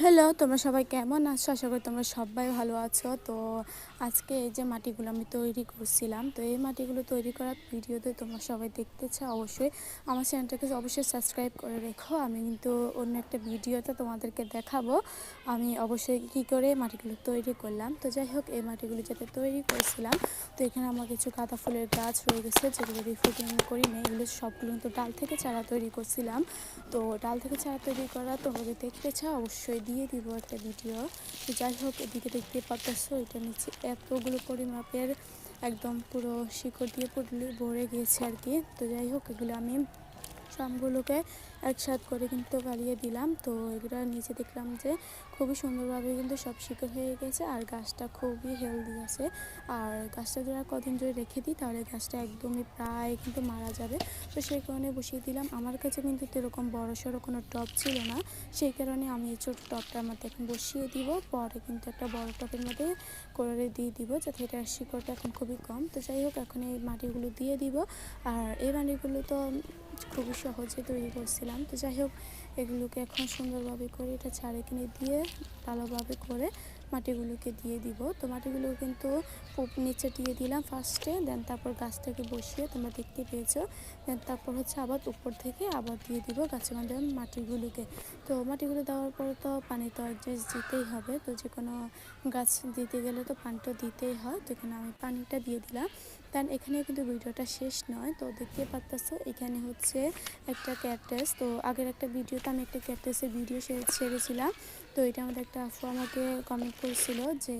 Hello, তোমরা সবাই কেমন আছো? আশা করি তোমরা সবাই ভালো আছো। তো আজকে এই যে মাটিগুলো আমি তৈরি করছিলাম, তো এই মাটিগুলো তৈরি করার ভিডিওতে তোমরা সবাই দেখতে চাও অবশ্যই আমার চ্যানেলটাকে অবশ্যই সাবস্ক্রাইব করে রেখো। আমি কিন্তু অন্য একটা ভিডিওতে তোমাদেরকে দেখাবো আমি অবশ্যই কী করে মাটিগুলো তৈরি করলাম। তো যাই হোক, এই মাটিগুলো যাতে তৈরি করেছিলাম, তো এখানে আমার কিছু গাঁদা ফুলের গাছ রয়ে গেছে যেগুলো রিফুটিং করি না, এগুলো সবগুলো কিন্তু ডাল থেকে চারা তৈরি করছিলাম। তো ডাল থেকে চারা তৈরি করা তোমরা যদি দেখতে চাও অবশ্যই দিয়ে দিব একটা ভিডিও। তো যাই হোক, এদিকে দেখতে পাচ্ছো এটা নিচে এতগুলো পরিমাপের একদম পুরো শিকড় দিয়ে ভরে গিয়েছে আর কি। তো যাই হোক, এগুলো আমি সবগুলোকে একসাথে করে কিন্তু গালিয়ে দিলাম। তো এগুলো নিচে দেখলাম যে খুবই সুন্দরভাবে কিন্তু সব শিকড় হয়ে গেছে আর গাছটা খুবই হেলদি আছে। আর গাছটা যদি আর কদিন যদি রেখে দিই তাহলে গাছটা একদমই প্রায় কিন্তু মারা যাবে। তো সেই কারণে বসিয়ে দিলাম। আমার কাছে কিন্তু এরকম বড় সড়ো কোনো টব ছিল না, সেই কারণে আমি এই ছোট টবটার মধ্যে এখন বসিয়ে দিব। পরে কিন্তু একটা বড় টবের মধ্যে করে দিয়ে দিব, যাতে এটার শিকড়টা এখন খুবই কম। তো যাই হোক, এখন এই মাটিগুলো দিয়ে দিব। আর এই মাটিগুলো তো খুবই সহজে তৈরি করছিলাম। তো যাই হোক, এগুলোকে এখন সুন্দরভাবে করে এটা চারিখানে দিয়ে ভালোভাবে করে মাটিগুলোকে দিয়ে দিব। তো মাটিগুলো কিন্তু নিচে দিয়ে দিলাম ফার্স্টে, দেন তারপর গাছটাকে বসিয়ে তোমরা দেখতে পেয়েছো, দেন তারপর হচ্ছে আবার উপর থেকে আবার দিয়ে দিব গাছের মধ্যে মাটিগুলোকে। তো মাটিগুলো দেওয়ার পরে তো পানি তো অ্যাডজাস্ট দিতেই হবে, তো যে কোনো গাছ দিতে গেলে তো পানিটা দিতেই হয়। তো এখানে আমি পানিটা দিয়ে দিলাম। দেন এখানে কিন্তু ভিডিওটা শেষ নয়, তো দেখতে পাচ্ছো এখানে হচ্ছে একটা ক্যাকটাস। তো আগের একটা ভিডিওতে আমি একটা ক্যাকটাসের ভিডিও ছেড়েছিলাম। তো এটা আমাদের একটা আপু আমাকে কমেন্ট করেছিল যে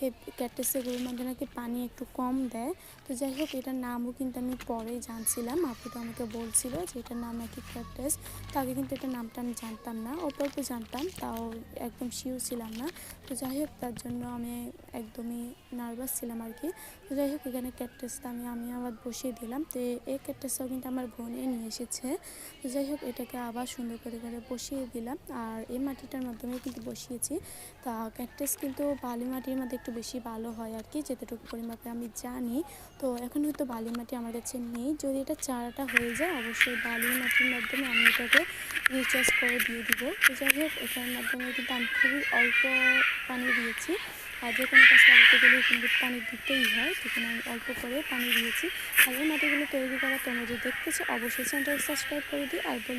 এই ক্যাকটাসের গুলোর মধ্যে নাকি পানি একটু কম দেয়। তো যাই হোক, এটার নামও কিন্তু আমি পরেই জানছিলাম, আপুটা আমাকে বলছিল যে এটার নাম নাকি ক্যাকটাস। তো আগে কিন্তু এটার নামটা আমি জানতাম না, অল্প অল্প জানতাম, তাও একদম শিওর ছিলাম না। তো যাই হোক, তার জন্য আমি একদমই নার্ভাস ছিলাম আর কি। তো যাই হোক, এখানে ক্যাকটাসটা আমি আবার বসিয়ে দিলাম। তো এই ক্যাকটাসটাও কিন্তু আমার বোনে নিয়ে এসেছে। তো যাই হোক, এটাকে আবার সুন্দর করে বসিয়ে দিলাম আর এই মাটিটার মাধ্যমে কিন্তু বসিয়েছি। তা ক্যাকটাস কিন্তু বালি মাটির মধ্যে একটু বেশি ভালো হয় আর কি, যেতটুকু পরিমাপে আমি জানি। তো এখন হয়তো বালি মাটি আমার কাছে নেই, যদি এটা চারাটা হয়ে যায় অবশ্যই বালি মাটির মাধ্যমে আমি এটাকে রিচার্জ করে দিয়ে দিব। তো যাই হোক, এটার মাধ্যমে কিন্তু আমি খুবই অল্প পানি দিয়েছি। আর যে কোনো গাছ লাগাতে গেলে কিন্তু পানি দিতেই হয়, সেখানে আমি অল্প করে পানি দিয়েছি। আর এই মাটিগুলো তৈরি করা তোমরা যদি দেখতে চাও অবশ্যই চ্যানেলটাকে সাবস্ক্রাইব করে দিই। আর বলি